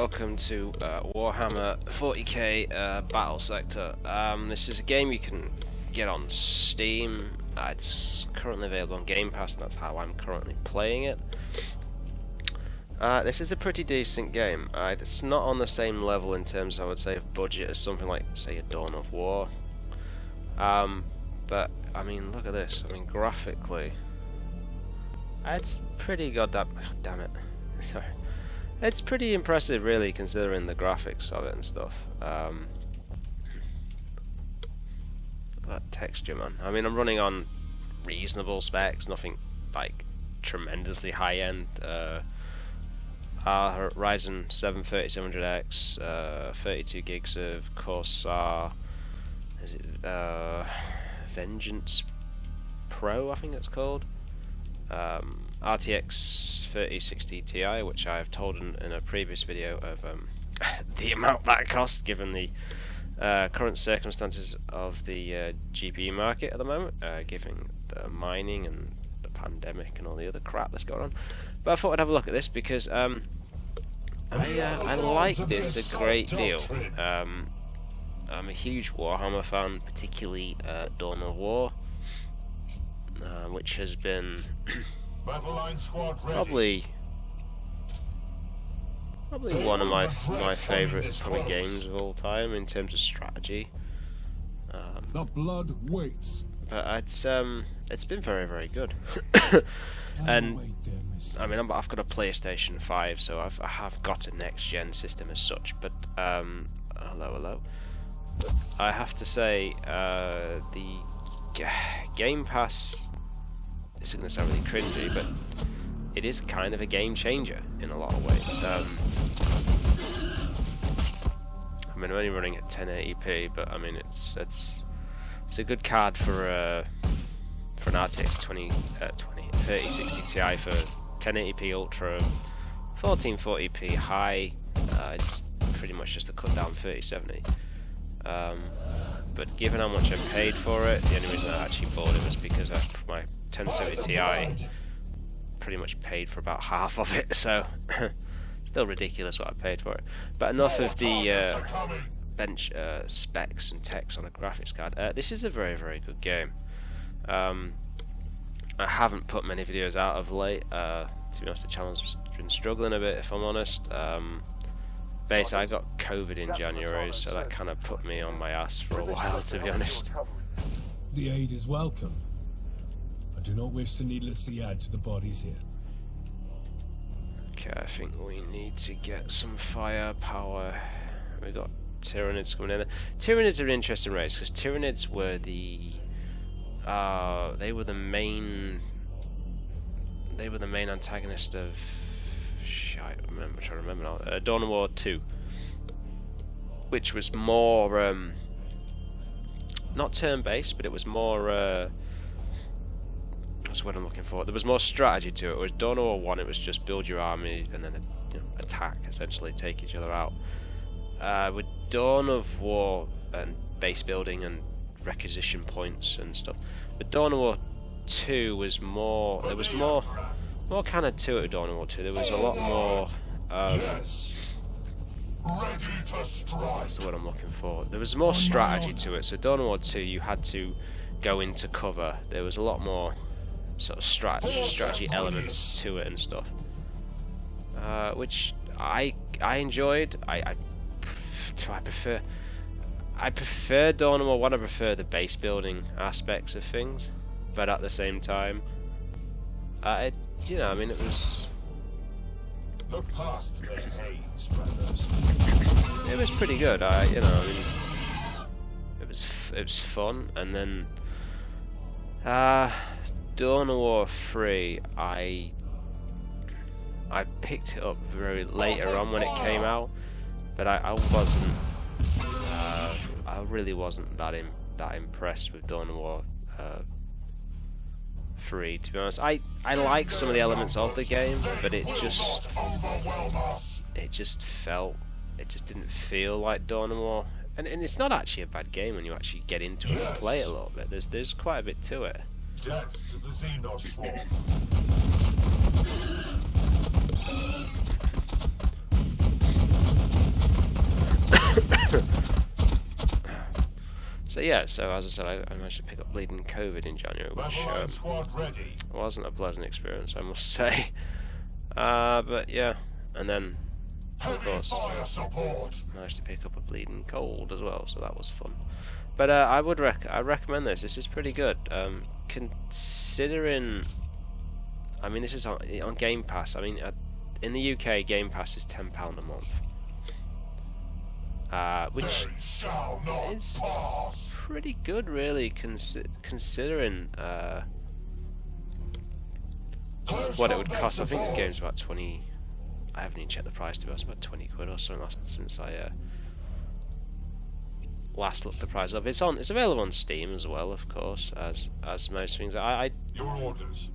Welcome to Warhammer 40k BattleSector. This is a game you can get on Steam. It's currently available on Game Pass, and that's how I'm currently playing it. This is a pretty decent game. It's not on the same level in terms, I would say, of budget as something like, say, a Dawn of War. But I mean, look at this. I mean, graphically, it's pretty goddamn. Oh, damn it! Sorry. It's pretty impressive, really, considering the graphics of it and stuff. That texture, man. I mean, I'm running on reasonable specs, nothing like tremendously high-end. Ryzen 7 3700X, 32 gigs of Corsair. Is it Vengeance Pro? I think it's called. RTX 3060 Ti, which I have told in a previous video of the amount that costs, given the current circumstances of the GPU market at the moment, given the mining and the pandemic and all the other crap that's going on. But I thought I'd have a look at this because I like this a great deal. I'm a huge Warhammer fan, particularly Dawn of War, which has been probably one of my favourite probably games of all time in terms of strategy. The blood waits. But it's been very good. And I mean, I've got a PlayStation 5, so I have got a next gen system as such. But hello. I have to say, the Game Pass. This is going to sound really cringy, but it is kind of a game changer in a lot of ways. I mean, I'm only running at 1080p, but I mean, it's a good card for an RTX 3060 Ti for 1080p Ultra, 1440p high. It's pretty much just a cut down 3070. But given how much I paid for it, the only reason I actually bought it was because my 1070 Ti pretty much paid for about half of it, so still ridiculous what I paid for it. But enough of the bench specs and text on a graphics card. This is a very good game. I haven't put many videos out of late. To be honest, the channel's been struggling a bit, if I'm honest. Basically, I got COVID in January, so that kind of put me on my ass for a while, to be honest. The aid is welcome. I do not wish to needlessly add to the bodies here. Okay, I think we need to get some firepower. We got Tyranids coming in. Tyranids are an interesting race because Tyranids were the main antagonist of. I'm trying to remember now. Dawn of War 2, which was more not turn-based, but it was more. That's what I'm looking for. There was more strategy to it. Whereas Dawn of War 1, it was just build your army and then attack, essentially take each other out. With Dawn of War and base building and requisition points and stuff, but Dawn of War 2 was more. There was more kind of to it. Dawn of War 2. There was a lot more. That's the word I'm looking for. There was more strategy to it. So Dawn of War 2, you had to go into cover. There was a lot more sort of strategy elements to it and stuff, which I enjoyed. I prefer Dawn of War 1. I prefer the base building aspects of things, but at the same time, I mean, it was. Look past the haze, brothers. It was pretty good. I mean, it was fun, and then Dawn of War 3, I picked it up very later on when it came out, but I wasn't. I really wasn't that impressed with Dawn of War 3, to be honest. I like some of the elements of the game, but it just didn't feel like Dawn of War. And it's not actually a bad game when you actually get into it and play it a little bit. There's quite a bit to it. Death to the Xenoswarm. yeah, so as I said, I managed to pick up Bleeding COVID in January, which wasn't a pleasant experience, I must say. But yeah, and then of course managed to pick up a Bleeding Cold as well, so that was fun. But I recommend this. This is pretty good. Considering, I mean, this is on Game Pass. I mean, in the UK, Game Pass is £10 a month. Which is pretty good, really, considering what it would cost. I think the game's about 20. I haven't even checked the price, to be honest. About 20 quid or something since I last looked the price up. It's available on Steam as well, of course, as most things. Your orders.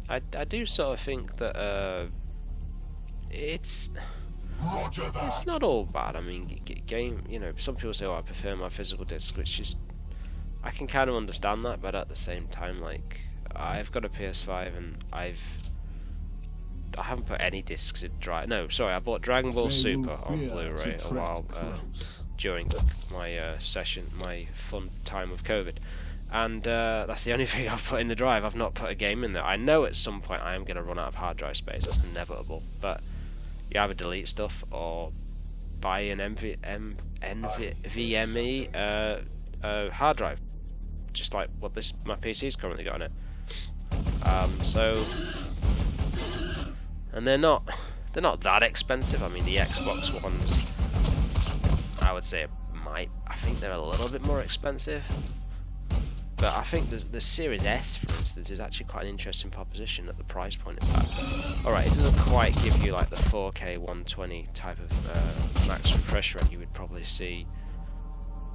I do sort of think that it's not all bad. I mean, game. You know, some people say, "Oh, I prefer my physical disc," which is, I can kind of understand that, but at the same time, like, I've got a PS5 and I haven't put any discs in No, sorry, I bought Dragon Ball Super on Blu-ray a while during my my fun time of COVID, and that's the only thing I've put in the drive. I've not put a game in there. I know at some point I am going to run out of hard drive space. That's inevitable, but you either delete stuff or buy an NVMe hard drive, just like what my PC's currently got on it. So, and they're not that expensive. I mean, the Xbox ones, I would say I think they're a little bit more expensive. But I think the Series S, for instance, is actually quite an interesting proposition at the price point it's at. Alright, it doesn't quite give you like the 4K 120 type of max refresh rate you would probably see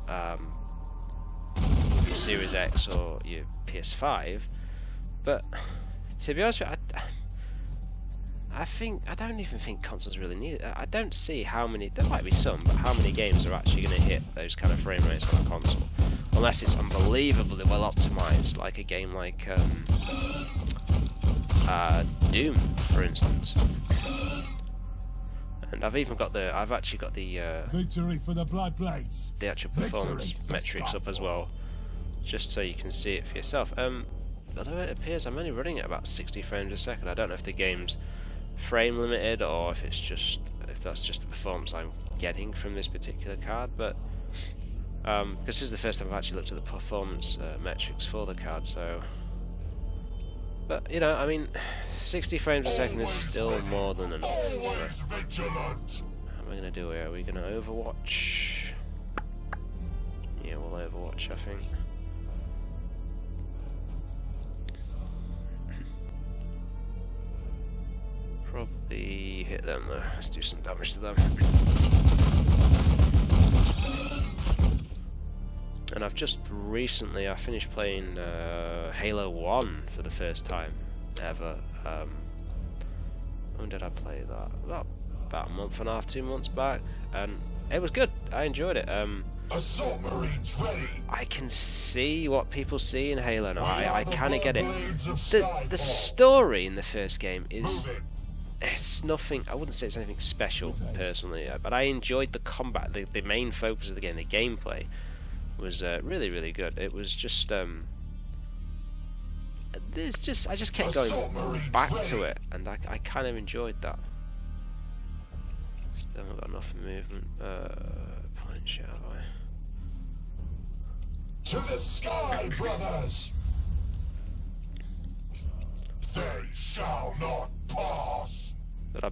with your Series X or your PS5. But to be honest with you, I don't even think consoles really need it. I don't see how many, there might be some, but how many games are actually going to hit those kind of frame rates on a console. Unless it's unbelievably well optimized, like a game like Doom, for instance. And I've actually got the victory for the Blood Blades. The actual performance metrics up as well, just so you can see it for yourself. Although it appears I'm only running at about 60 frames a second. I don't know if the game's frame limited or if that's just the performance I'm getting from this particular card, but this is the first time I've actually looked at the performance metrics for the card, so. But you know, I mean, 60 frames a second is still more than enough. What am I gonna do here? Are we gonna Overwatch? Yeah, we'll Overwatch, I think. Probably hit them though. Let's do some damage to them. And I've just recently, I finished playing Halo 1 for the first time ever. When did I play that? About a month and a half, 2 months back, and it was good. I enjoyed it. Assault Marines ready. I can see what people see in Halo now. I kind of get it. The story in the first game is, it's nothing. I wouldn't say it's anything special personally, but I enjoyed the combat. The main focus of the game, the gameplay, was really, really good. It was just I just kept going back to it, and I kind of enjoyed that. Still haven't got enough movement. Punch, have I? To the sky, brothers! They shall not pass. But I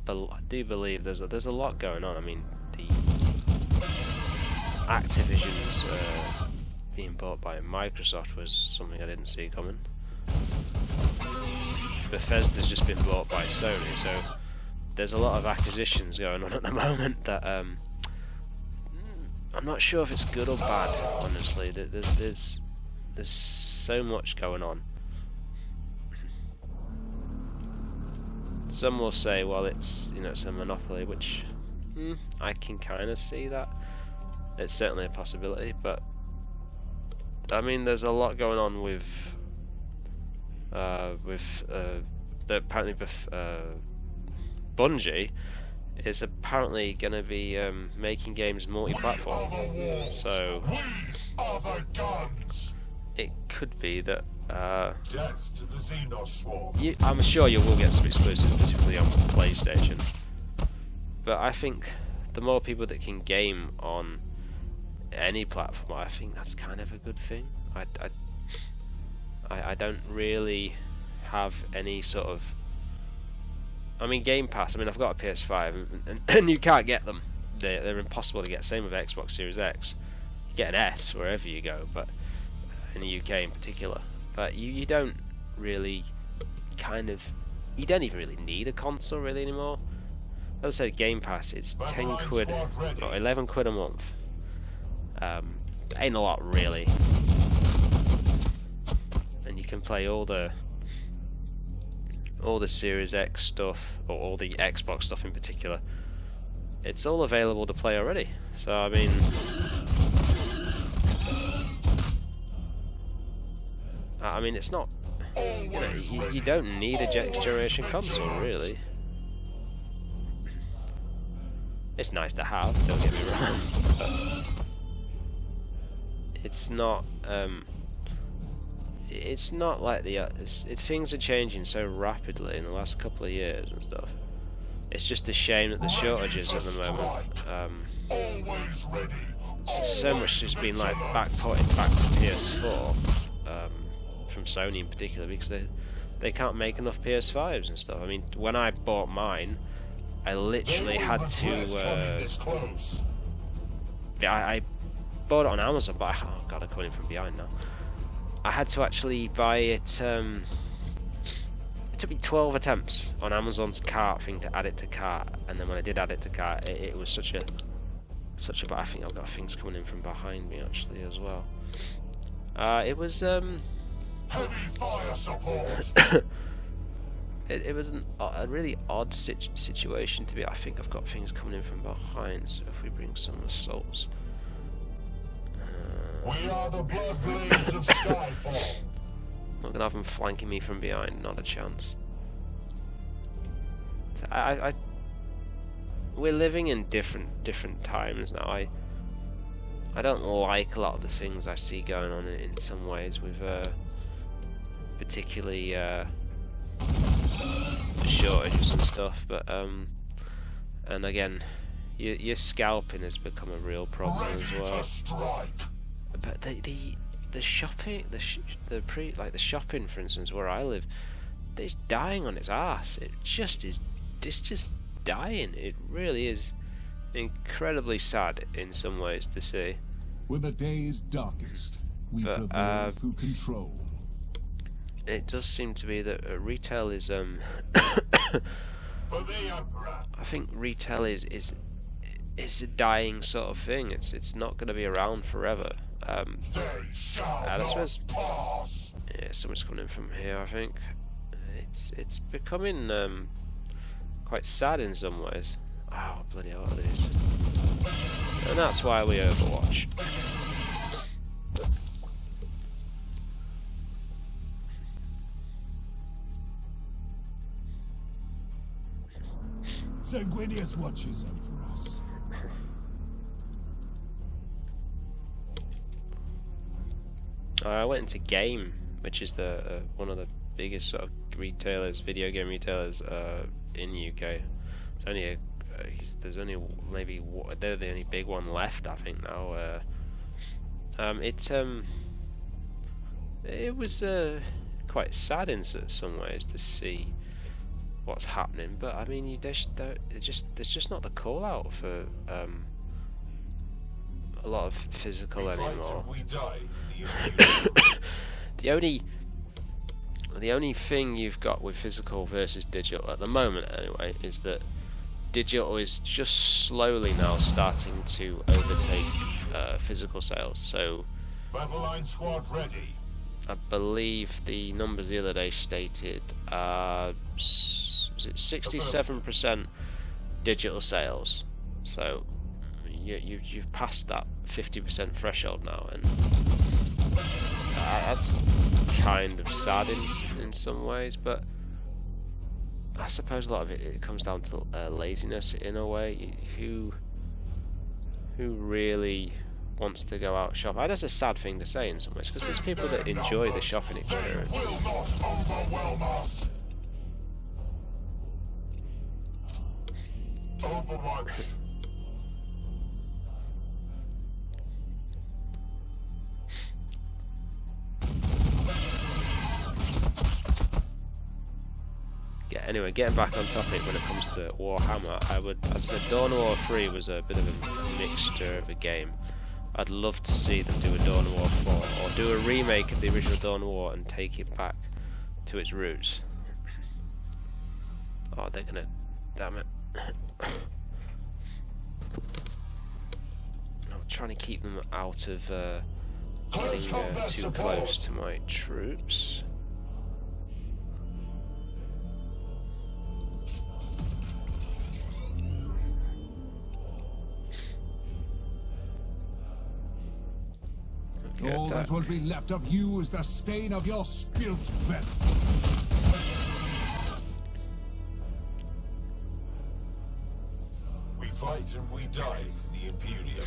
do believe there's a lot going on. I mean, the Activision's being bought by Microsoft was something I didn't see coming. Bethesda's just been bought by Sony, so there's a lot of acquisitions going on at the moment that I'm not sure if it's good or bad. Honestly, there's so much going on. Some will say, well, it's a monopoly, which I can kind of see that. It's certainly a possibility, but I mean, there's a lot going on with apparently Bungie is apparently going to be making games multi-platform. So other guns. it could be that Death to the Xenos swarm. I'm sure you will get some exclusives, specifically on PlayStation. But I think the more people that can game on any platform, I think that's kind of a good thing. I don't really have any sort of... I mean, Game Pass, I mean, I've got a PS5, and you can't get them. They're impossible to get. Same with Xbox Series X. You get an S wherever you go, but in the UK in particular. But you don't really you don't even really need a console really anymore. As I said, Game Pass, it's 10 quid or 11 quid a month. Ain't a lot really. And you can play all the Series X stuff, or all the Xbox stuff in particular. It's all available to play already. So I mean, it's not. You don't need a next generation console really. It's nice to have. Don't get me wrong. But it's not. It's not like things are changing so rapidly in the last couple of years and stuff. It's just a shame that the shortages at the moment. So much has been like backported back to PS4 from Sony in particular, because they can't make enough PS5s and stuff. I mean, when I bought mine, I literally had to. I bought it on Amazon, but oh god, I'm coming in from behind now. I had to actually buy it. It took me 12 attempts on Amazon's cart thing to add it to cart, and then when I did add it to cart, it was such a. But I think I've got things coming in from behind me actually as well. It was Heavy fire support. it was a really odd situation to be. I think I've got things coming in from behind. So if we bring some assaults. We are the blood blades of Skyfall. I'm not gonna have them flanking me from behind, not a chance. So we're living in different times now. I don't like a lot of the things I see going on in some ways with particularly the shortages and stuff. But and again, your scalping has become a real problem as well. But the shopping, the shopping, for instance, where I live, it's dying on its ass. It's just dying. It really is incredibly sad in some ways to see. When the day's darkest, we prevail through control. It does seem to be that retail is I think retail is a dying sort of thing. It's not going to be around forever. I suppose. Yeah, someone's coming in from here. I think it's becoming quite sad in some ways. Oh bloody hell it is. And that's why we Overwatch. Sanguinius watches over us. I went into Game, which is the one of the biggest sort of retailers, video game retailers in the UK. It's only there's only maybe they're the only big one left, I think now. It was quite sad in some ways to see what's happening, but I mean, there's just not the call out for a lot of physical anymore. The only thing you've got with physical versus digital at the moment, anyway, is that digital is just slowly now starting to overtake physical sales. So, Battle line squad ready. I believe the numbers the other day stated, was it 67% digital sales? So you've passed that 50% threshold now, and that's kind of sad in some ways. But I suppose a lot of it comes down to laziness in a way. Who really wants to go out shopping. That's a sad thing to say in some ways, because there's people that enjoy the shopping experience. They will not overwhelm us. Overwatch. Yeah, anyway, getting back on topic when it comes to Warhammer, as I said, Dawn of War 3 was a bit of a mixture of a game. I'd love to see them do a Dawn of War 4, or do a remake of the original Dawn of War and take it back to its roots. Oh, they're gonna... damn it. I'm trying to keep them out of getting too close to my troops. All that will be left of you is the stain of your spilt venom. We fight and we die for the Imperium.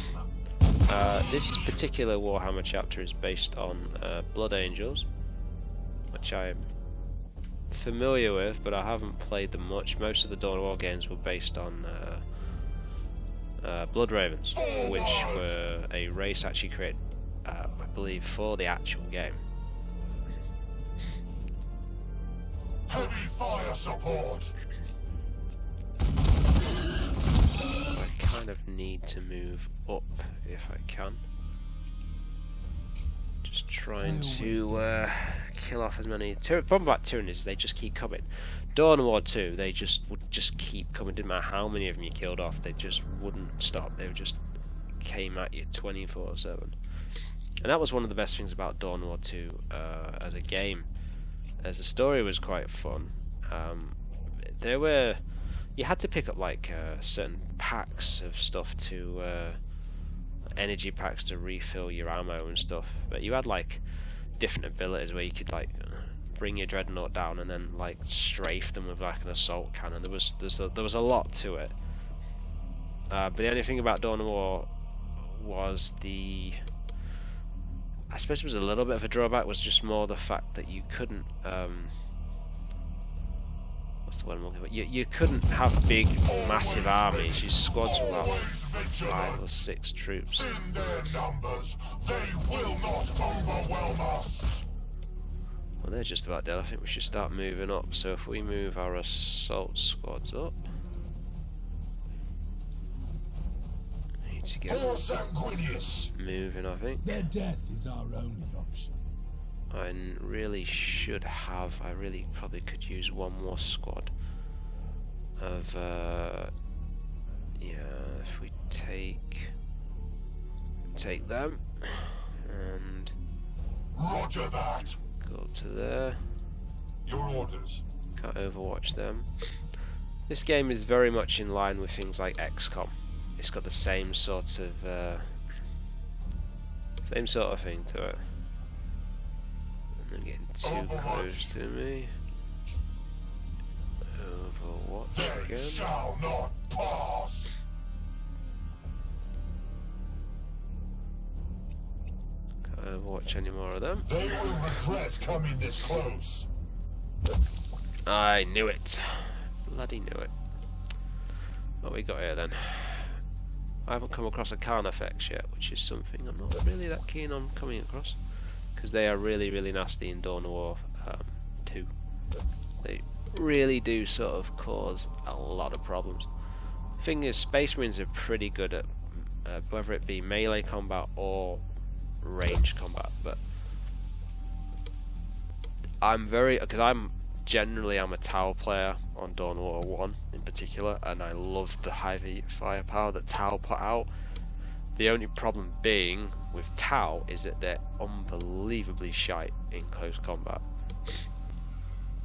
This particular Warhammer chapter is based on Blood Angels, which I'm familiar with, but I haven't played them much. Most of the Dawn of War games were based on Blood Ravens, which were a race actually created, I believe, for the actual game. Heavy fire support. I kind of need to move up if I can. Just trying to kill off as many. Problem about Tyranids is they just keep coming. Dawn of War 2, they would just keep coming. Didn't matter how many of them you killed off, they just wouldn't stop. They just came at you 24/7. And that was one of the best things about Dawn of War 2 as a game. As the story was quite fun. You had to pick up like certain packs of stuff to energy packs to refill your ammo and stuff, but you had like different abilities where you could like bring your dreadnought down and then like strafe them with like an assault cannon. There was a lot to it, but the only thing about Dawn of War was I suppose it was a little bit of a drawback, was just more the fact that you couldn't what's the word I'm looking for? You couldn't have big, massive armies. Your squads were about 5 or 6 troops. In their numbers, they will not overwhelm us. Well, they're just about dead. I think we should start moving up. So if we move our assault squads up, we need to get moving, I think. Their death is our only option. I really should have. I really probably could use one more squad of yeah, if we take them and Roger that. go up to there. Your orders. Can't overwatch them. This game is very much in line with things like XCOM. It's got the same sort of thing to it. They're getting too close to me. Overwatch They again. shall not pass. Can't overwatch any more of them. They will regret coming this close. I knew it. Bloody knew it. What we got here then? I haven't come across a Carnifex yet, which is something I'm not really that keen on coming across, because they are really, really nasty in Dawn of War 2. They really do sort of cause a lot of problems. Thing is, Space Marines are pretty good at whether it be melee combat or range combat, but I'm I'm a Tau player on Dawn of War 1 in particular, and I love the high firepower that Tau put out. The only problem being with Tau is that they're unbelievably shite in close combat,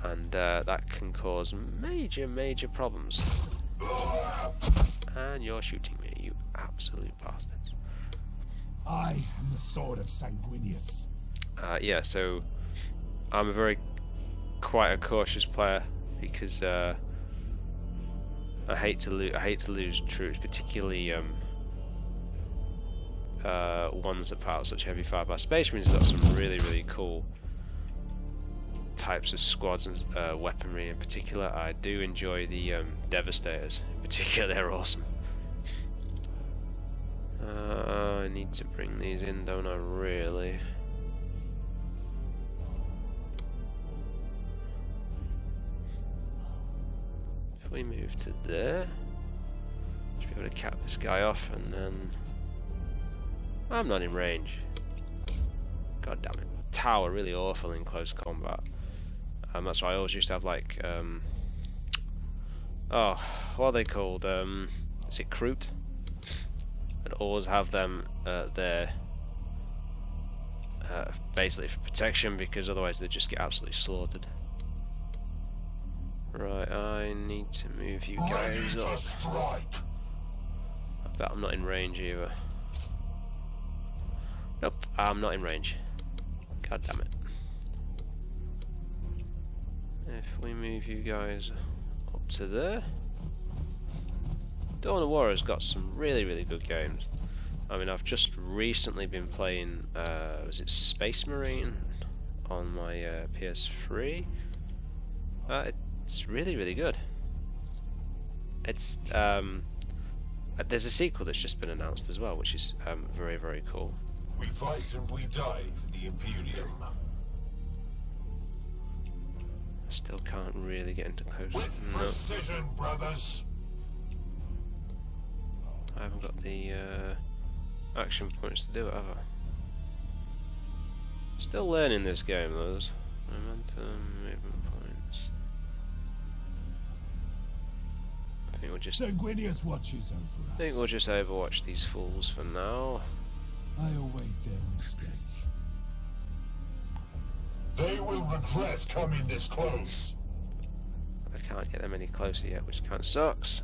and that can cause major problems. And you're shooting me, you absolute bastards. I am the sword of Sanguinius. Yeah, so I'm quite a cautious player, because I hate to lose troops, particularly ones that part such heavy fire. But Space Marines have got some really cool types of squads and weaponry. In particular, I do enjoy the Devastators. In particular, they're awesome. I need to bring these in, don't I? Really? If we move to there, should be able to cap this guy off, and then I'm not in range. God damn it! Tower really awful in close combat. That's why I always used to have like oh, what are they called? Is it Kroot? I'd always have them there basically for protection, because otherwise they just get absolutely slaughtered. Right, I need to move you guys up. I bet I'm not in range either. Nope, I'm not in range. God damn it. If we move you guys up to there. Dawn of War has got some really good games. I mean, I've just recently been playing, was it Space Marine on my PS3? It's really good. It's there's a sequel that's just been announced as well, which is very cool. We fight and we die for the Imperium. Still can't really get into close. With precision, brothers. I haven't got the action points to do it, have I? Still learning this game, those momentum, movement points. I think we'll just. Sanguinius watches over us. I think we'll just overwatch these fools for now. I await their mistake. They will regret coming this close. I can't get them any closer yet, which kind of sucks.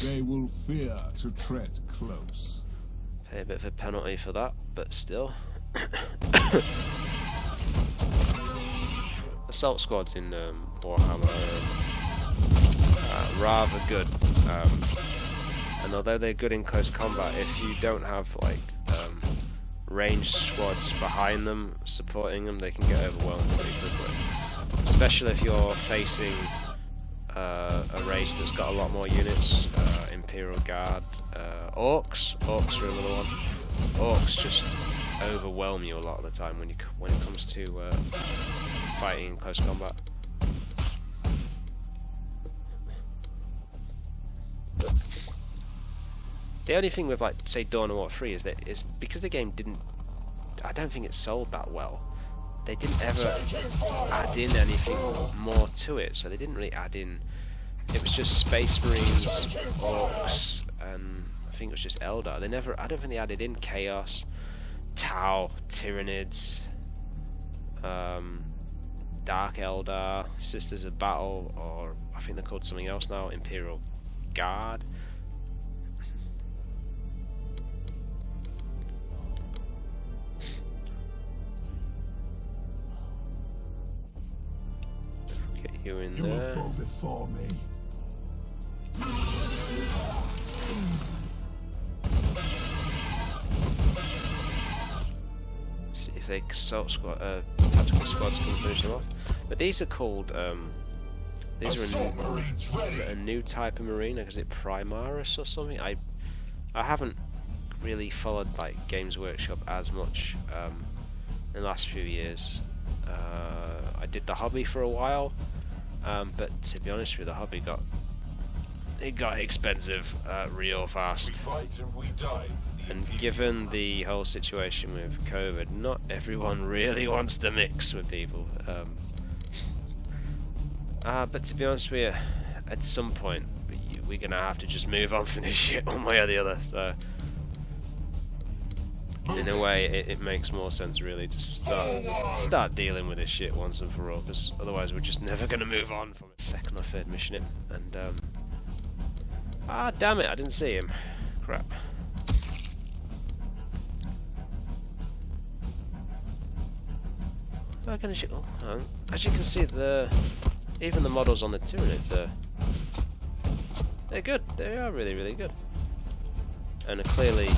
They will fear to tread close. Pay a bit of a penalty for that, but still. Assault squads in Warhammer are rather good, and although they're good in close combat, if you don't have like ranged squads behind them supporting them, they can get overwhelmed pretty quickly. Especially if you're facing a race that's got a lot more units, Imperial Guard, Orcs. Orcs are another one. Orcs just overwhelm you a lot of the time when it comes to fighting in close combat. The only thing with, like, say, Dawn of War 3 is that is because the game didn't. I don't think it sold that well. They didn't ever add in anything more to it, so they didn't really add in. It was just Space Marines, Orcs, and I think it was just Eldar. They never. I don't think they added in Chaos, Tau, Tyranids, Dark Eldar, Sisters of Battle, or I think they're called something else now, Imperial Guard. Get you in You there. will fall before me. See if they assault squad, tactical squads can finish them off. But these are called, these are is it a new type of marine? Like, is it Primaris or something? I haven't really followed like Games Workshop as much in the last few years. I did the hobby for a while, but to be honest with you, the hobby got expensive real fast. We fight and we die for the And Imperium. given the whole situation with COVID, not everyone really wants to mix with people. But to be honest with you, at some point we're gonna have to just move on from this shit one way or the other. So in a way, it makes more sense really to start dealing with this shit once and for all, because otherwise we're just never gonna move on from a second or third mission in. And damn it, I didn't see him. Crap. As you can see, even the models on the Tyranids they're good. They are really, really good, and are clearly,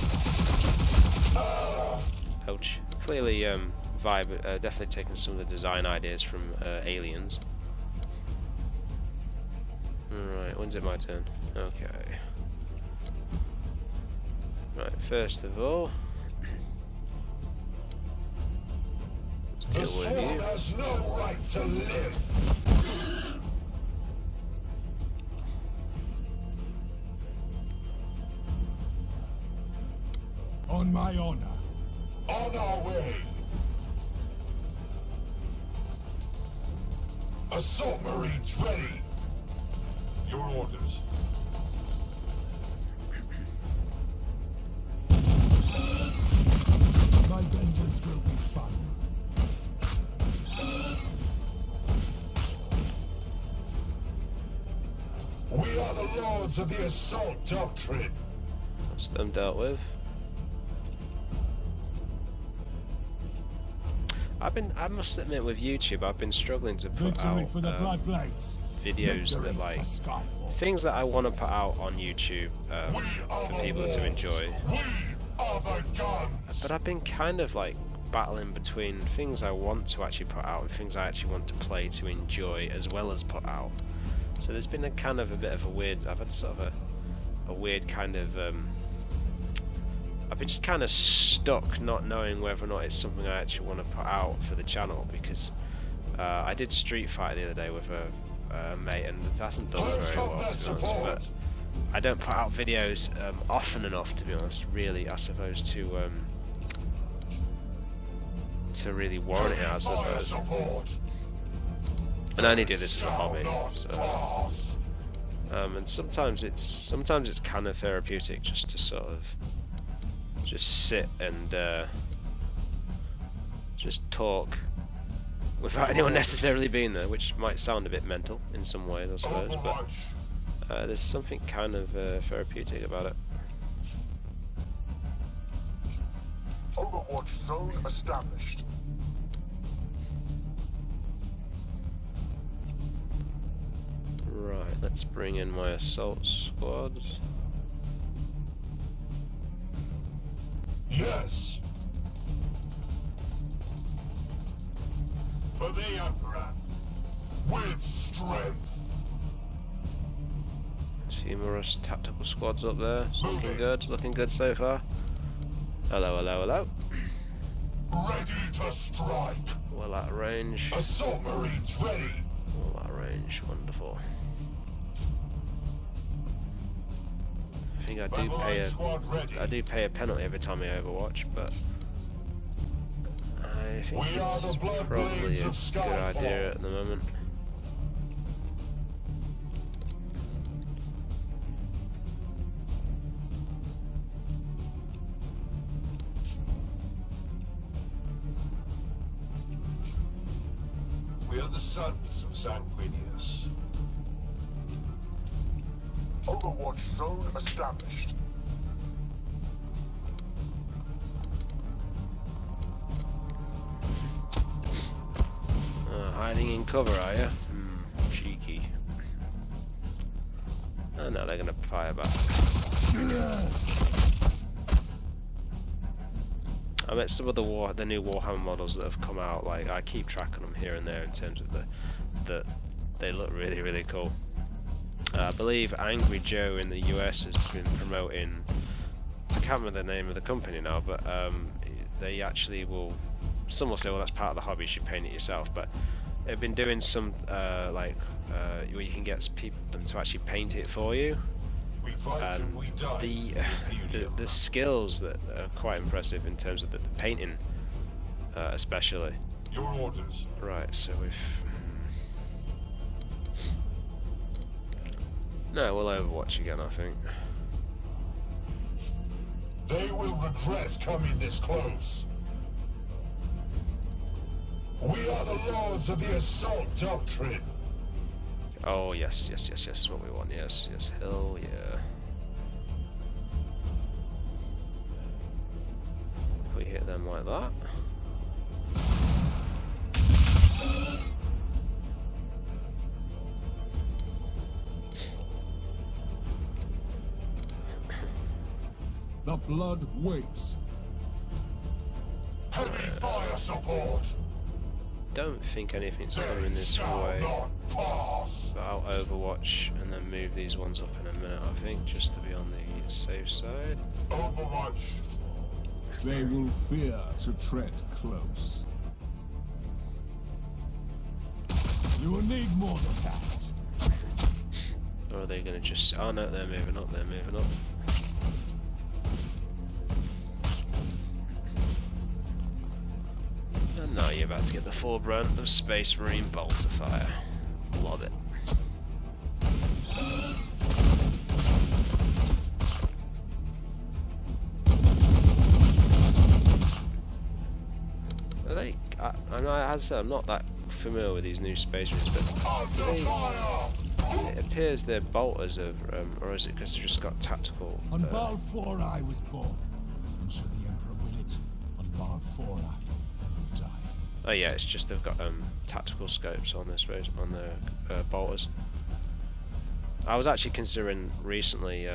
clearly definitely taking some of the design ideas from Aliens. Right, when's it my turn? Okay. Right, first of all, The Swarm has no right to live. On my honor. On our way. Assault Marines ready. Your orders. My vengeance will be fun. We are the lords of the assault doctrine. that's them dealt with. I must admit, with YouTube, I've been struggling to put Victory out for the Blood Blades. videos Victory that, like, for Skyfall. things that I want to put out on YouTube for people to enjoy. We are the guns. But I've been kind of like battling between things I want to actually put out and things I actually want to play to enjoy as well as put out. So there's been a kind of a bit of a weird. I've had sort of a weird kind of. I've been just kind of stuck, not knowing whether or not it's something I actually want to put out for the channel, because I did Street Fighter the other day with a mate, and it hasn't done very well, to be honest. But I don't put out videos often enough, to be honest. Really, I suppose to really warrant it, I suppose. And I only do this as a hobby, so. And sometimes it's kind of therapeutic just to sort of just sit and just talk without anyone necessarily being there, which might sound a bit mental in some ways, I suppose, but there's something kind of therapeutic about it. Overwatch zone established. Right, let's bring in my assault squad. Yes. For the Emperor. With strength. Humorous tactical squads up there. It's looking good so far. Hello, hello, hello. Ready to strike. Well at range. Assault Marines ready. Well at range, wonderful. I think I do pay a penalty every time I overwatch, but I think it's probably a good idea at the moment. We are the sons of Sanguinius. Overwatch zone established. Hiding in cover, are you? Cheeky. Oh no, they're gonna fire back. I met some of the new Warhammer models that have come out. Like, I keep track of them here and there in terms of they look really, really cool. I believe Angry Joe in the US has been promoting, I can't remember the name of the company now, but they actually will, some will say, well, that's part of the hobby, you should paint it yourself, but they've been doing some where you can get them to actually paint it for you, and the skills that are quite impressive in terms of the painting, especially. Your orders. Right, so we've... No, we'll Overwatch again, I think. They will regret coming this close. We are the lords of the assault doctrine. Oh yes, yes, yes, yes, what we want. Yes, yes, hell yeah. If we hit them like that. blood waits. Heavy fire support. Don't think anything's coming this way. Not pass. But I'll overwatch and then move these ones up in a minute, I think, just to be on the safe side. Overwatch. They will fear to tread close. You will need more than that. Or are they going to just... Oh no, they're moving up, they're moving up. And now you're about to get the full brunt of Space Marine Bolter Fire. Love it. Are they... I know, as I said, I'm not that familiar with these new Space Marines, but... Under fire. It appears they're bolters of, or is it because they've just got tactical? On Baal 4 I was born, and should the Emperor will it, on Baal 4 I will die. Oh yeah, it's just they've got tactical scopes on this on the bolters. I was actually considering recently,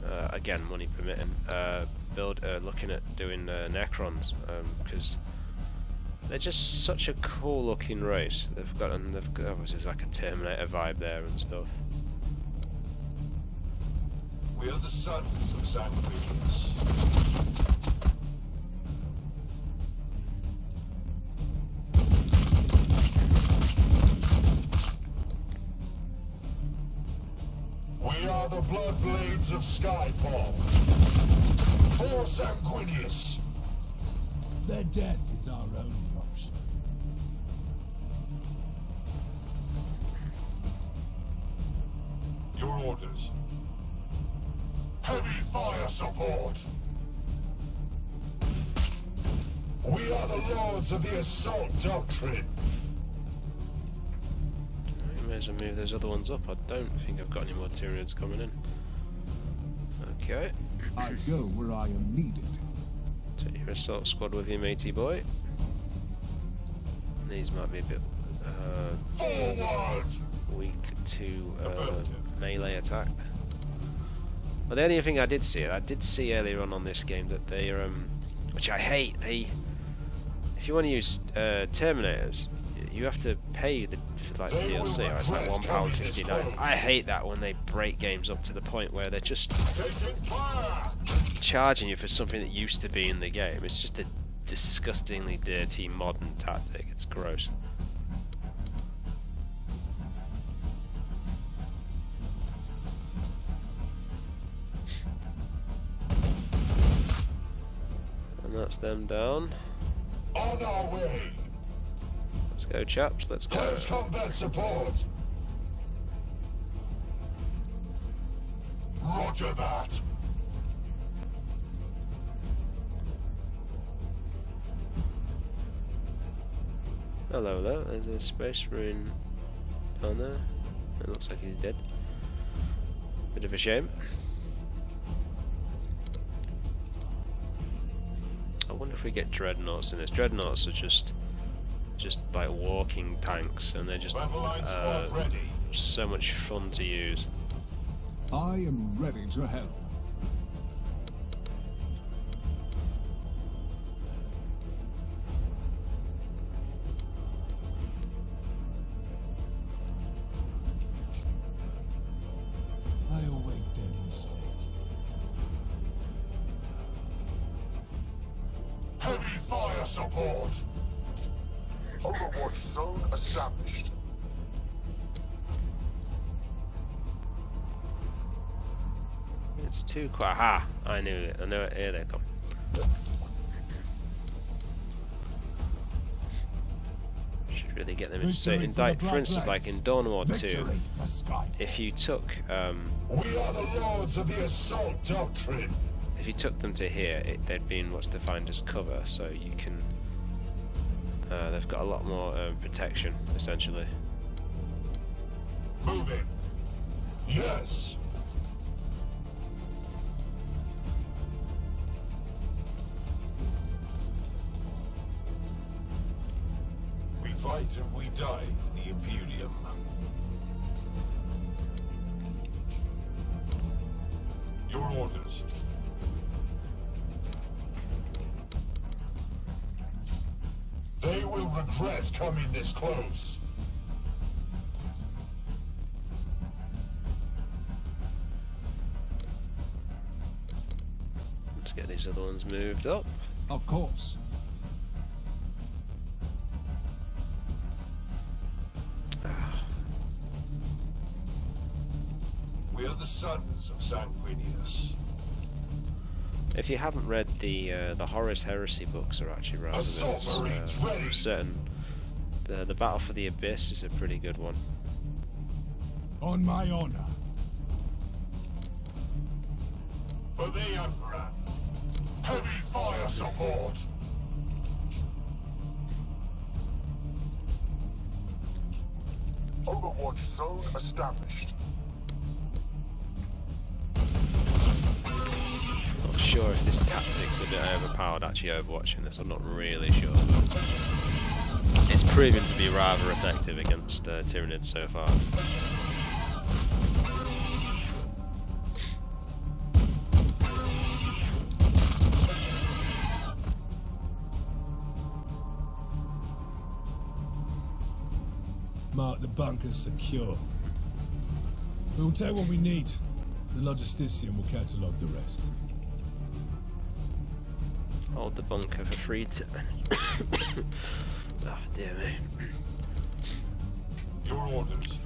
again money permitting, looking at doing Necrons, because they're just such a cool looking race. They've got obviously like a Terminator vibe there and stuff. We are the sons of Sanguinius. We are the Bloodblades of Skyfall. For Sanguinius. Their death is our only option. Your orders. Heavy fire support. We are the lords of the assault doctrine. You may as well move those other ones up. I don't think I've got any more Tyranids coming in. Okay. I go where I am needed. Take your assault squad with you, matey boy. These might be a bit Forward. weak to melee attack. Well, the only thing I did see earlier on this game that they are, which I hate. If you want to use Terminators, you have to pay for like the DLC. Or it's like £1.59. I hate that when they break games up to the point where they're just charging you for something that used to be in the game. It's just a disgustingly dirty modern tactic. It's gross. And that's them down. On our way. Let's go, chaps. Let's go. Close combat support. Roger that. Hello, hello. There's a Space Marine down there. It looks like he's dead. Bit of a shame. I wonder if we get Dreadnoughts in this. Dreadnoughts are just like walking tanks, and they're just so much fun to use. I am ready to help. I await their mistake. Heavy fire support. Overwatch zone established. It's too quiet. Aha! I knew it. I know it. Here they come. Should really get them in. So, for instance, like in Dawn War 2, if you took We are the lords of the assault doctrine. if you took them to here, they'd be in what's defined as cover, so you can. They've got a lot more protection, essentially. Move it. Yes. We fight and we die for the Imperium. Your orders. They will regret coming this close. Let's get these other ones moved up. Of course. We are the sons of Sanguinius. If you haven't read the Horus Heresy books, are actually rather good. Certain. The Battle for the Abyss is a pretty good one. On my honor. For the Emperor. Heavy fire support. Overwatch zone established. Not sure if this tactic's a bit overpowered actually overwatching this, I'm not really sure. It's proven to be rather effective against Tyranids so far. Mark the bunkers secure. We'll take what we need. The logistician will catalogue the rest. Hold the bunker for free to... Oh dear me. Your orders.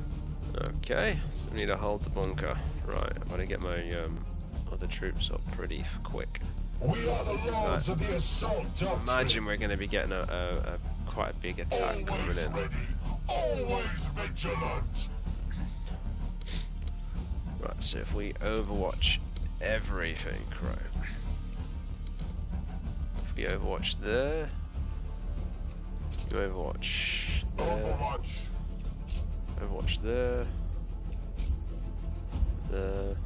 Okay, so we need to hold the bunker. Right, I'm gonna get my other troops up pretty quick. We are the lords of the assault doctrine. Imagine we're gonna be getting a quite a big attack coming in. Ready, always vigilant. Right, so if we overwatch everything, right. If we overwatch there, you overwatch there, Overwatch. overwatch there, there.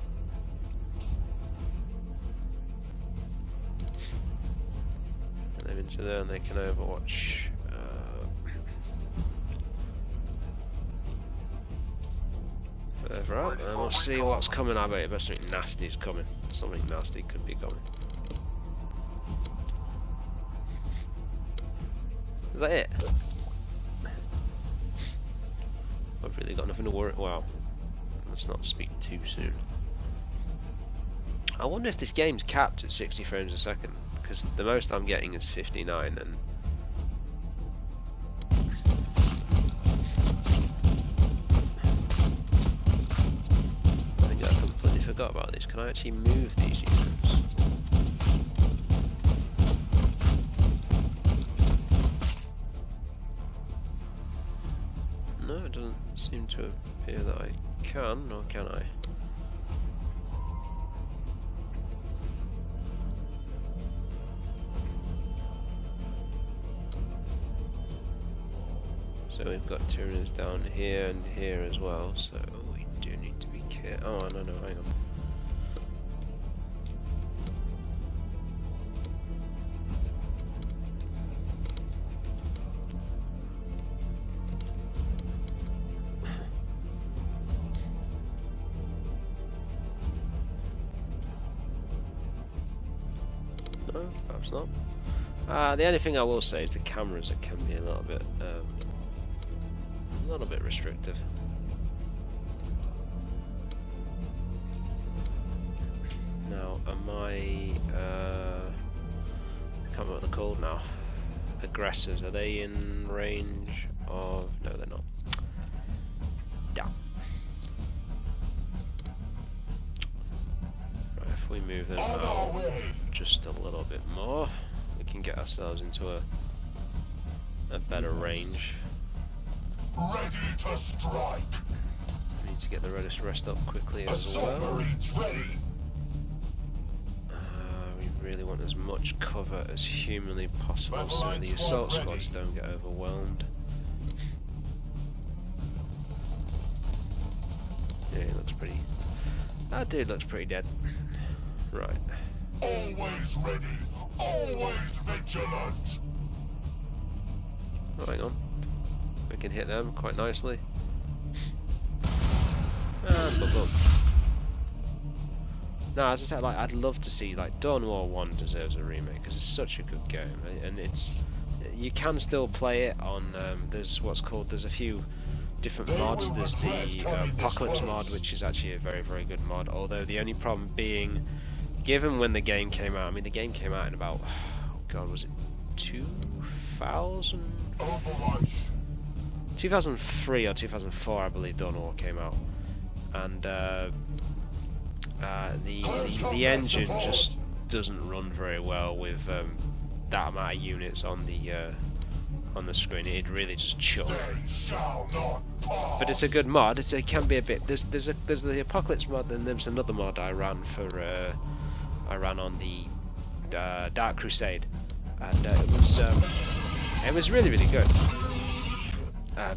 And then into there, and they can overwatch. Further out, and we'll see what's coming. I bet something nasty is coming. Something nasty could be coming. Is that it? I've really got nothing to worry. Well, let's not speak too soon. I wonder if this game's capped at 60 frames a second, because the most I'm getting is 59, and I think I completely forgot about this. Can I actually move these units? No, it doesn't seem to appear that I can, or can I? So we've got Tyranids down here and here as well, so we do need to be careful. Oh, no, hang on. No, perhaps not. The only thing I will say is the cameras can be a little bit restrictive. Now, am I can't remember what they're called now. Aggressors, are they in range of? No, they're not. Damn. Right, if we move them out just a little bit more, we can get ourselves into a better range. Ready to strike. We need to get the reddest rest up quickly as well. Submarines ready. We really want as much cover as humanly possible so the assault squads don't get overwhelmed. Yeah, he looks pretty... That dude looks pretty dead. Right. Always ready. Always vigilant. Oh, hang on. We can hit them quite nicely. And boom, boom. Now, as I said, like I'd love to see like Dawn War 1 deserves a remake because it's such a good game, and it's you can still play it on. There's a few different mods. There's the Apocalypse mod, which is actually a very, very good mod. Although the only problem being, given when the game came out, I mean the game came out in about, oh god, was it 2000? 2003 or 2004, I believe Dawn of War came out, and the engine just doesn't run very well with that amount of units on the screen. It really just chuck. But it's a good mod. It can be a bit. There's the Apocalypse mod, and there's another mod I ran on the Dark Crusade, and it was really, really good.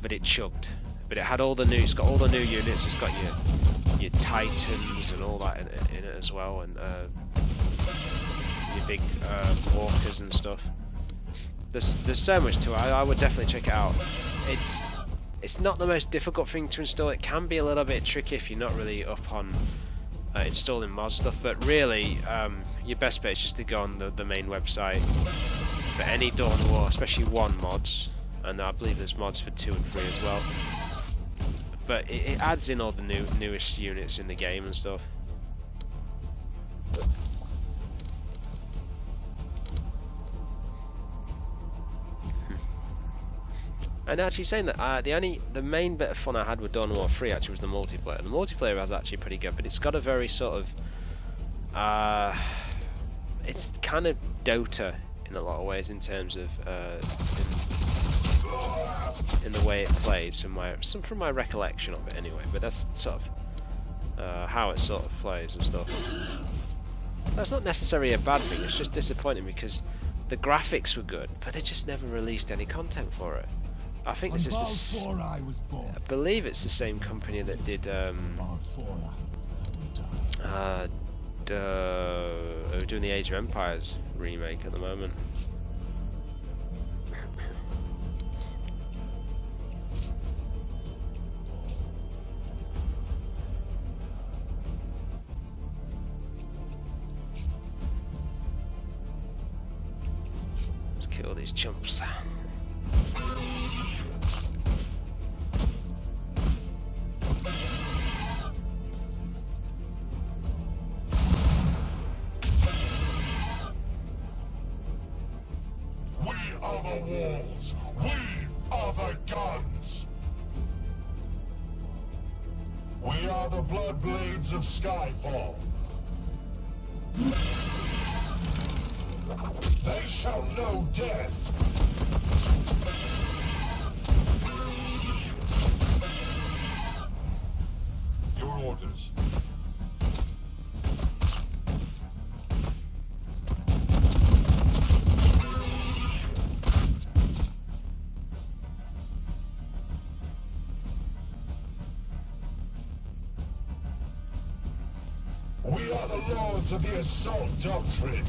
But it chugged. But it had all the new. It's got all the new units. It's got your Titans and all that in it as well, and your big walkers and stuff. There's so much to it. I would definitely check it out. It's not the most difficult thing to install. It can be a little bit tricky if you're not really up on installing mod stuff. But really, your best bet is just to go on the main website for any Dawn of War, especially 1 mods, and I believe there's mods for 2 and 3 as well. But it adds in all the newest units in the game and stuff. And actually saying that, the main bit of fun I had with Dawn of War 3 actually was the multiplayer. The multiplayer was actually pretty good, but it's got a very sort of, it's kind of Dota in a lot of ways in terms of in the way it plays, from my recollection of it anyway. But that's sort of how it sort of plays and stuff. That's not necessarily a bad thing. It's just disappointing because the graphics were good, but they just never released any content for it. I think this is I believe it's the same company that did doing the Age of Empires remake at the moment. Let's kill these chumps. Walls. We are the guns. We are the blood blades of Skyfall. They shall know death. Your orders. We are the lords of the assault doctrine.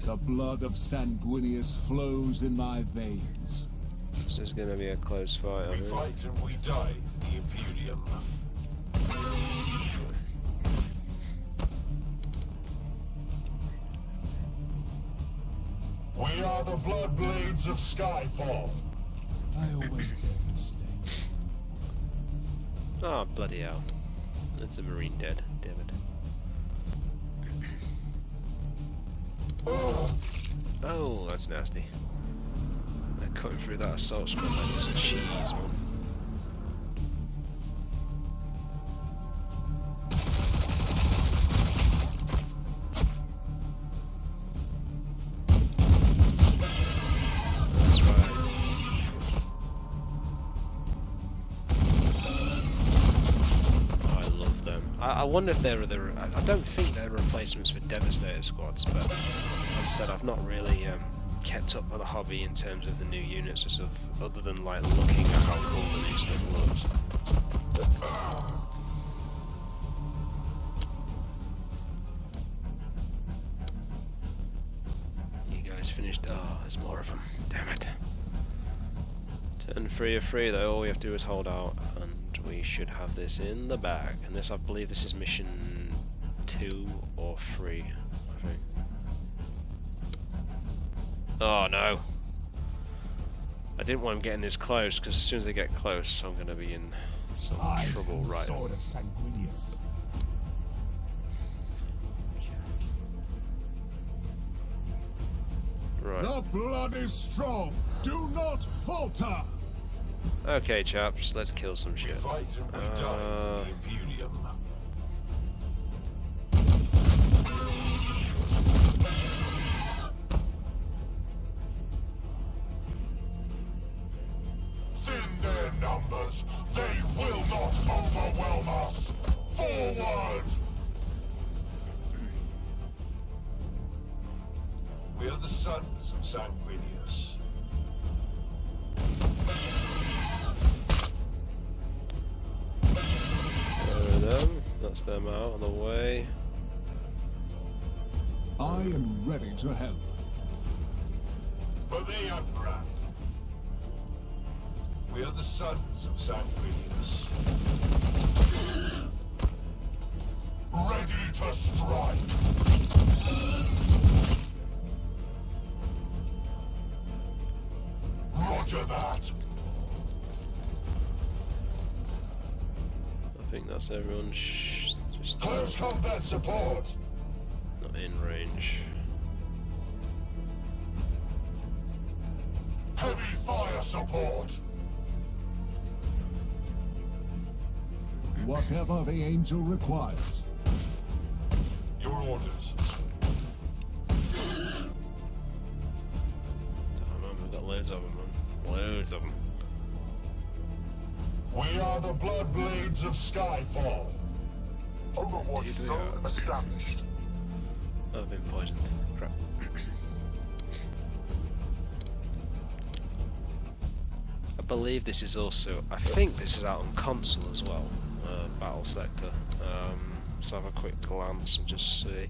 The blood of Sanguinius flows in my veins. This is going to be a close fight. We fight and we die for the Imperium. We are the blood blades of Skyfall. I always make mistakes. Oh, bloody hell. That's a Marine dead, David. Oh, that's nasty. They're cutting through that assault squad like it's cheese, man. I wonder if they're I don't think they're replacements for Devastator squads, but as I said, I've not really kept up with the hobby in terms of the new units or stuff, other than like looking at how cool the new stuff looks. You guys finished? Oh, there's more of them. Damn it. Turn 3 of 3 though, all we have to do is hold out, and we should have this in the bag. And this, I believe this is mission 2 or 3, I think. Oh no! I didn't want him getting this close, because as soon as they get close, I'm going to be in some trouble, am the right? sword of Sanguinius. Right. The blood is strong. Do not falter. Okay, chaps, let's kill some shit. Fight and we die in the Imperium. Thin their numbers. They will not overwhelm us. Forward! We are the sons of Sanguinius. Them. That's them out on the way. I am ready to help. For the Emperor. We are the sons of Sanguinius. Ready to strike. Roger that. I think that's everyone. Just Close combat support. not in range. Heavy fire support. Whatever the angel requires. Your orders. Damn, man, we've got loads of them, man. Loads of them. We are the Bloodblades of Skyfall. Overwatch Indeed we zone are. established. Oh, I've been poisoned. Crap. I believe this is also. I think this is out on console as well. BattleSector. Let's have a quick glance and just see.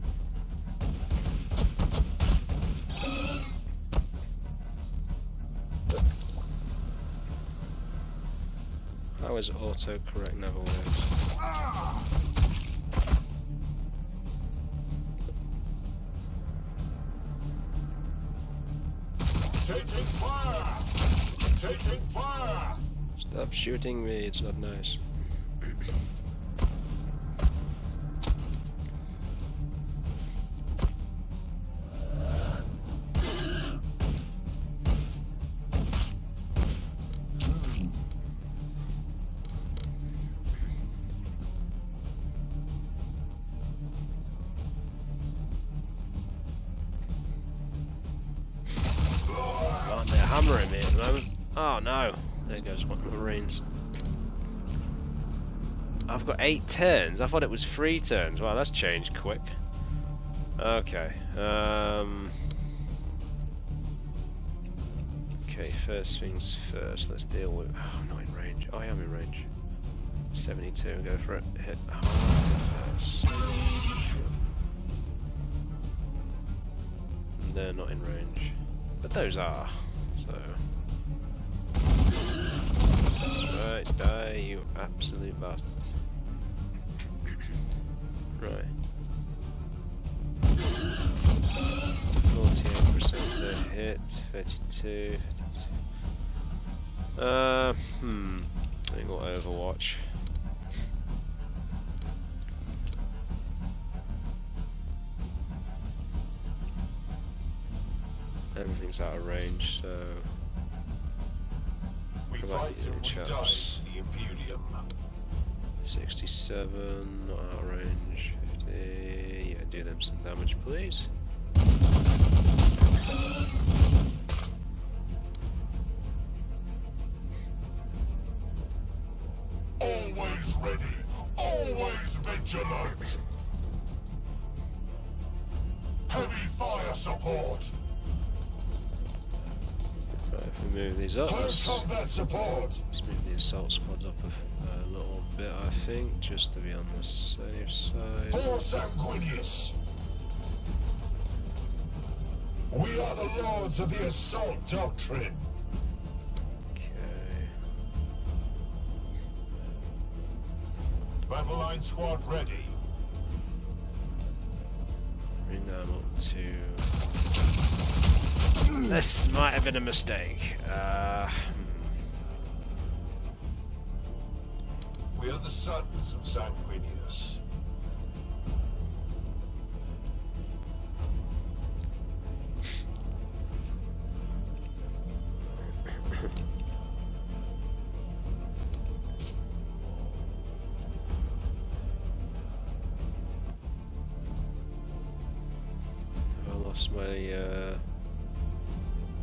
How is autocorrect never works? Taking fire! Taking fire! Stop shooting me, it's not nice. God, they're hammering me at the moment. Oh no, there goes one of the Marines. I've got 8 turns. I thought it was 3 turns. Wow, that's changed quick. Okay. Okay, first things first. Let's deal with. Oh, I'm not in range. Oh, I am in range. 72. Go for it. Hit hard first. They're not in range, but those are. So. That's right. Die, you absolute bastards. Right. 48% to hit, 32. I think we'll Overwatch. Everything's out of range, so. We What about fight you, and we die chaps? in the Imperium. 67, not out of range. 50. Yeah, do them some damage, please. Always ready, always vigilant. Heavy fire support. Right, if we move these up, Close let's combat support. move the assault squads up a little bit, I think, just to be on the safe side. For Sanguinius. We are the lords of the assault doctrine. Okay. Battle line squad ready. Bring them up to... This might have been a mistake. We are the sons of Sanguinius.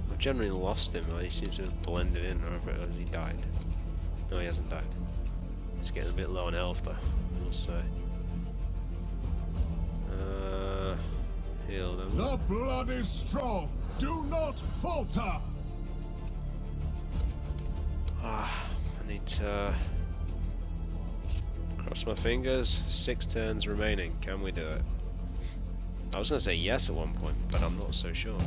I've generally lost him, or he seems to have blended in, or has he died? No, he hasn't died. He's getting a bit low on health though, we'll say. Heal them. The blood is strong. Do not falter. I need to cross my fingers. 6 turns remaining. Can we do it? I was going to say yes at one point, but I'm not so sure.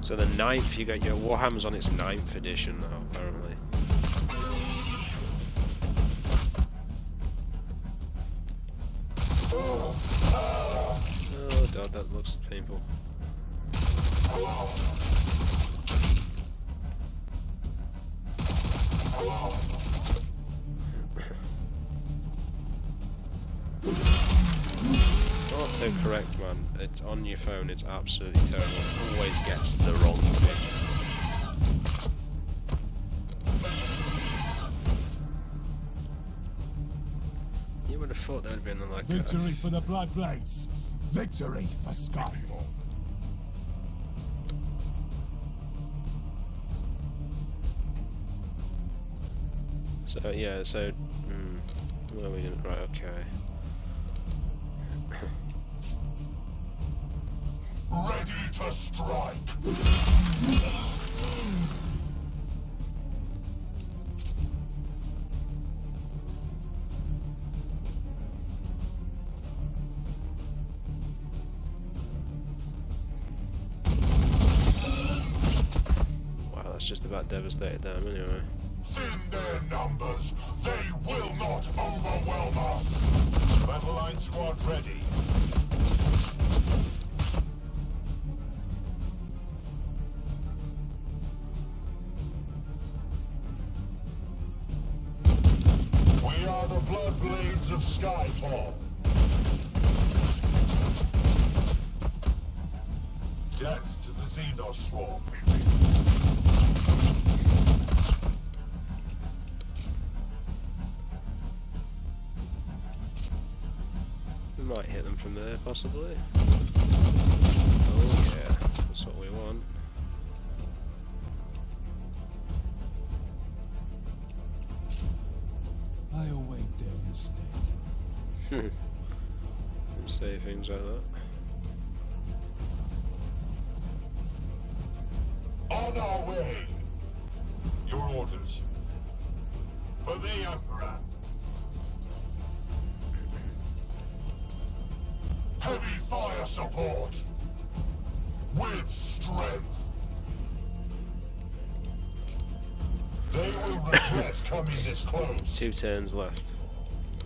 So the 9th, you got your Warhammer's on its 9th edition now, apparently. Oh god, that looks painful. Autocorrect, man. It's on your phone, it's absolutely terrible. It always gets the wrong thing. You would have thought there would have been like Victory for the Bloodblades. Victory for Skyfall. So yeah, so what are we gonna, right, okay. Ready to strike. Wow, that's just about devastated them anyway. Thin their numbers, they will not overwhelm us. Battle line squad ready. We are the Bloodblades of Skyfall. Death to the Xenos swarm. We might hit them from there, possibly. Oh yeah, that's what we want. I await their mistake. Don't say things like that. On our way. Your orders. For the Emperor. Heavy fire support. With strength. They will regret coming this close. 2 turns left.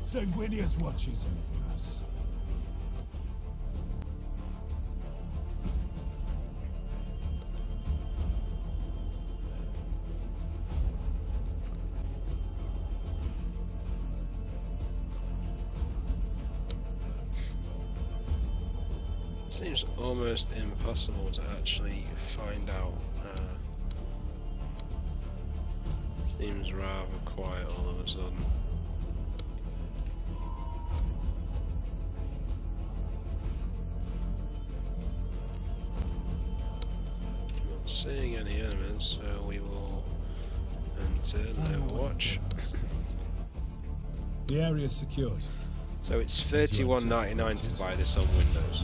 Sanguinius watches over us. Seems almost impossible to actually find out. Seems rather quiet all of a sudden. Not seeing any enemies, so we will enter and watch. The area is secured. So it's $31.99 to buy this on Windows.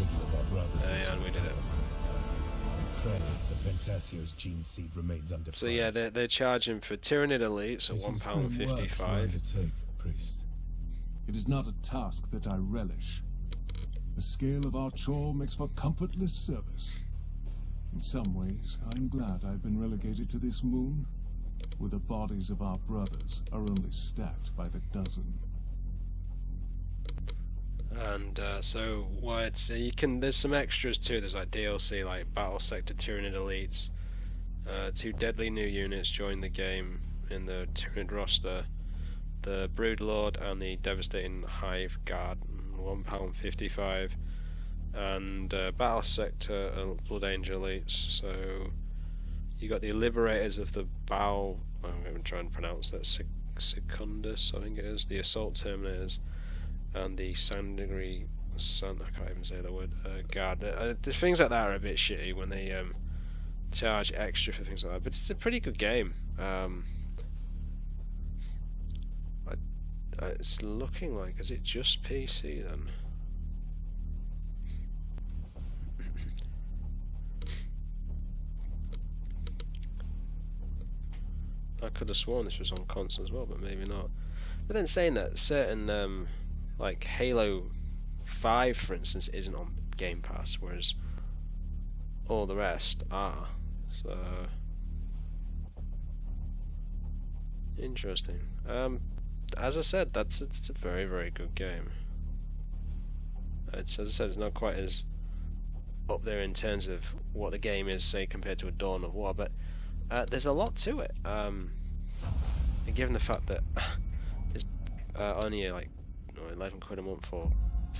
And we did it. The Pentasio's gene seed remains undefiled. So yeah, they're charging for Tyranid Elites at £1.55. Priest. It is not a task that I relish. The scale of our chore makes for comfortless service. In some ways, I'm glad I've been relegated to this moon. where the bodies of our brothers are only stacked by the dozen. And so what? So you can. There's some extras too. There's like DLC, like BattleSector Tyranid elites. 2 deadly new units join the game in the Tyranid roster. The Broodlord and the Devastating Hive Guard, £1.55, and BattleSector Blood Angel elites. So you got the Liberators of the Bow. I'm going to try and pronounce that. Secundus, I think it is. The Assault Terminators and the Sandingry. I can't even say the word. Guard. The things like that are a bit shitty when they charge extra for things like that. But it's a pretty good game. It's looking like, is it just PC then? I could have sworn this was on console as well, but maybe not. But then saying that, certain like Halo 5 for instance isn't on Game Pass, whereas all the rest are. So interesting. As I said, it's a very, very good game. As I said, it's not quite as up there in terms of what the game is, say, compared to a Dawn of War, but there's a lot to it. And given the fact that it's only like £11 a month for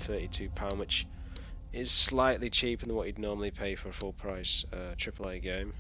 £32, which is slightly cheaper than what you'd normally pay for a full price AAA game.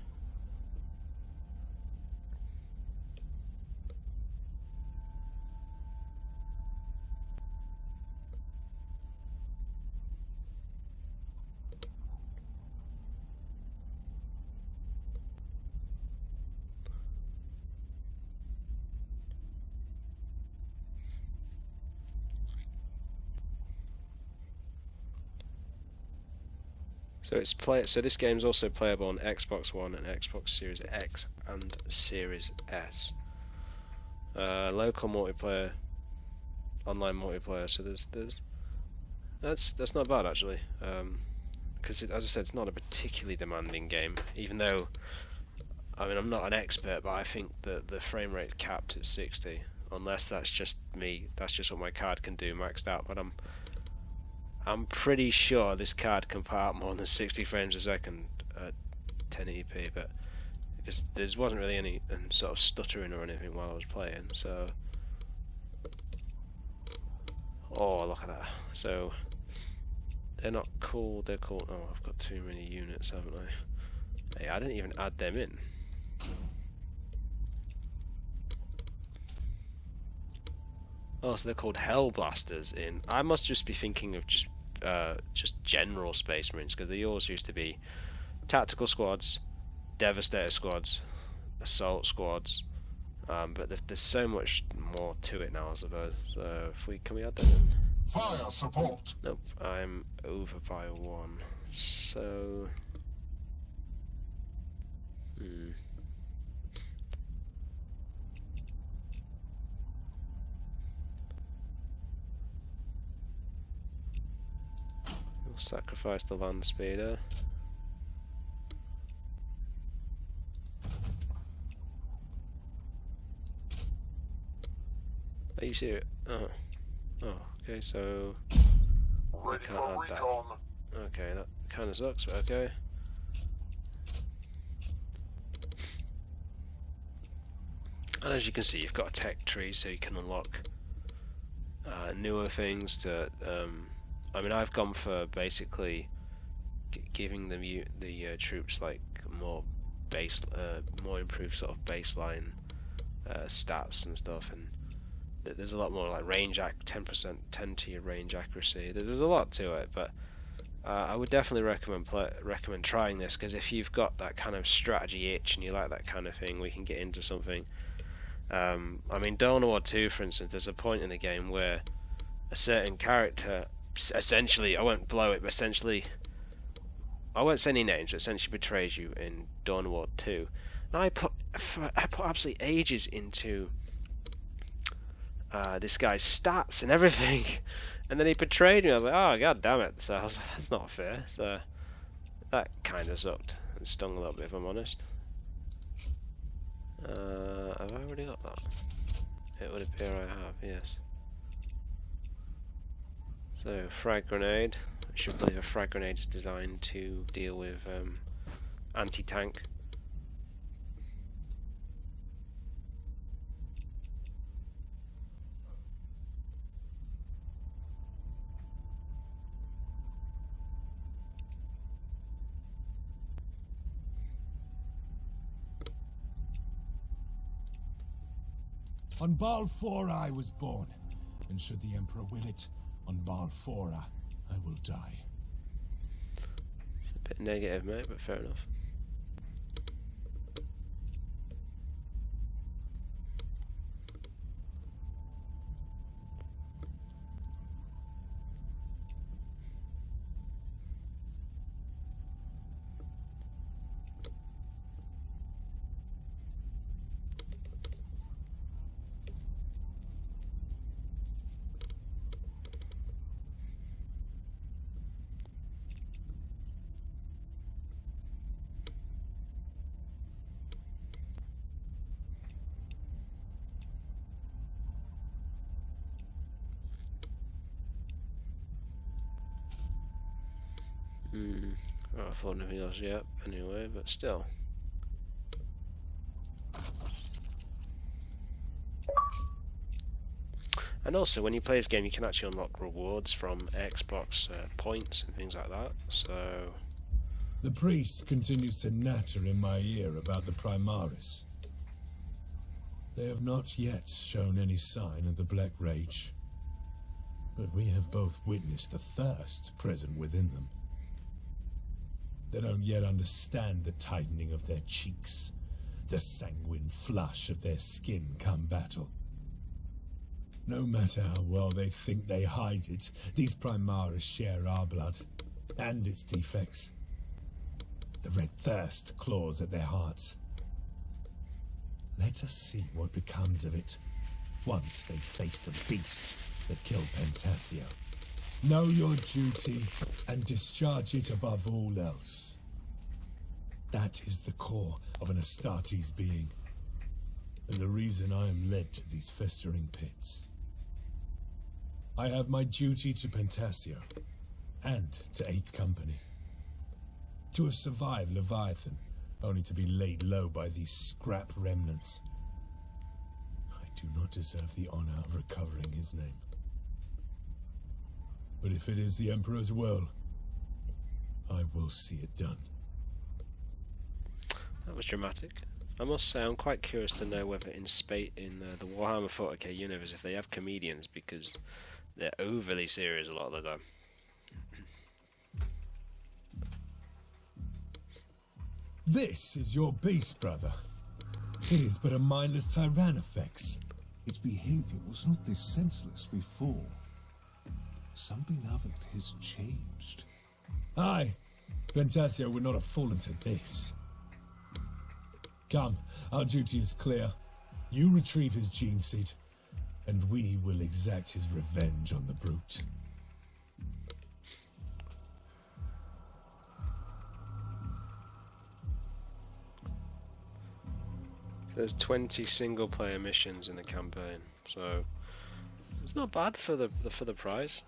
So this game's also playable on Xbox One and Xbox Series X and Series S. Local multiplayer, online multiplayer. So that's not bad actually. Because as I said, it's not a particularly demanding game. Even though, I mean, I'm not an expert, but I think that the frame rate capped at 60. Unless that's just me, that's just what my card can do maxed out. But I'm pretty sure this card can put out more than 60 frames a second at 1080p, but because there wasn't really any sort of stuttering or anything while I was playing, so... Oh, look at that. So, they're not cool, they're called... Oh, I've got too many units, haven't I? Hey, I didn't even add them in. Oh, so they're called Hellblasters in... I must just be thinking of just general Space Marines, because they always used to be tactical squads, devastator squads, assault squads, but there's so much more to it now, I suppose. So can we add that in? Fire support. Nope, I'm over by 1. So we'll sacrifice the land speeder. Are you serious? Oh, okay, so I can't add that. Okay, that kind of sucks, but okay. And as you can see, you've got a tech tree, so you can unlock newer things to. I mean, I've gone for basically giving them the troops like more improved sort of baseline stats and stuff, and there's a lot more like range 10% to your range accuracy. There's a lot to it, but I would definitely recommend trying this, because if you've got that kind of strategy itch and you like that kind of thing, we can get into something. I mean, Dawn of War 2, for instance, there's a point in the game where a certain character, essentially, I won't blow it, but essentially, I won't say any names, but essentially betrays you in Dawn of War 2. Now I put absolutely ages into this guy's stats and everything, and then he betrayed me. I was like, oh god damn it! So I was like, that's not fair. So that kind of sucked and stung a little bit, if I'm honest. Have got that? It would appear I have, yes. So, frag grenade. I should believe a frag grenade is designed to deal with anti-tank. On Balfora I was born, and should the Emperor will it, on Balfora I will die. It's a bit negative, mate, but fair enough. Oh, I thought nothing else yet, anyway, but still. And also, when you play this game, you can actually unlock rewards from Xbox points and things like that, so... The priest continues to natter in my ear about the Primaris. They have not yet shown any sign of the Black Rage, but we have both witnessed the thirst present within them. They don't yet understand the tightening of their cheeks, the sanguine flush of their skin come battle. No matter how well they think they hide it, these Primaris share our blood, and its defects. The red thirst claws at their hearts. Let us see what becomes of it, once they face the beast that killed Pentasio. Know your duty, and discharge it above all else. That is the core of an Astartes being, and the reason I am led to these festering pits. I have my duty to Pentasio, and to 8th Company. To have survived Leviathan, only to be laid low by these scrap remnants. I do not deserve the honor of recovering his name. But if it is the Emperor's will, I will see it done. That was dramatic. I must say, I'm quite curious to know whether in the Warhammer 40k universe, if they have comedians, because they're overly serious a lot of the time. This is your beast, brother. It is but a mindless Tyrannifex. Its behavior was not this senseless before. Something of it has changed. Aye, Pentasio would not have fallen to this. Come, our duty is clear. You retrieve his gene seed, and we will exact his revenge on the brute. There's 20 single-player missions in the campaign, so it's not bad for the prize.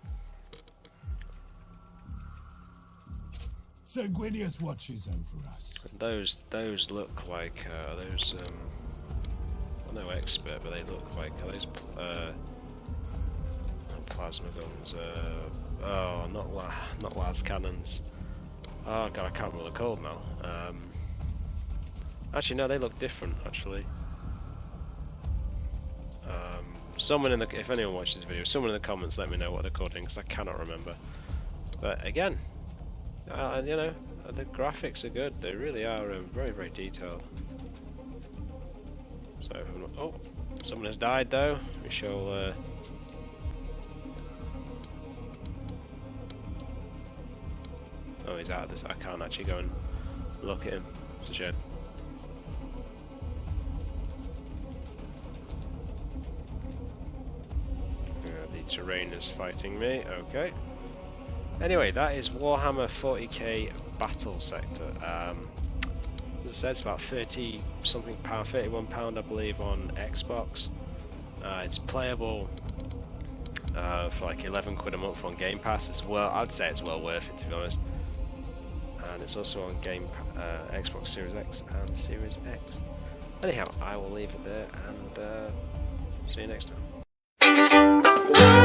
Sanguinius watches over us. And those look like I'm no expert, but they look like those plasma guns. Not las cannons. Oh god, I can't remember what they're called now. Actually, no, they look different. Actually, someone if anyone watches this video, someone in the comments let me know what they're called, because I cannot remember. But again, you know, the graphics are good. They really are very, very detailed. So, oh, someone has died though. We shall. Oh, he's out of this. I can't actually go and look at him. It's a shame. The terrain is fighting me. Okay. Anyway, that is Warhammer 40k BattleSector. as I said, it's about 30 something pound, £31 I believe on Xbox. It's playable for like 11 quid a month on Game Pass. It's I'd say it's well worth it, to be honest. And it's also on Xbox Series X and Series X. Anyhow, I will leave it there and see you next time.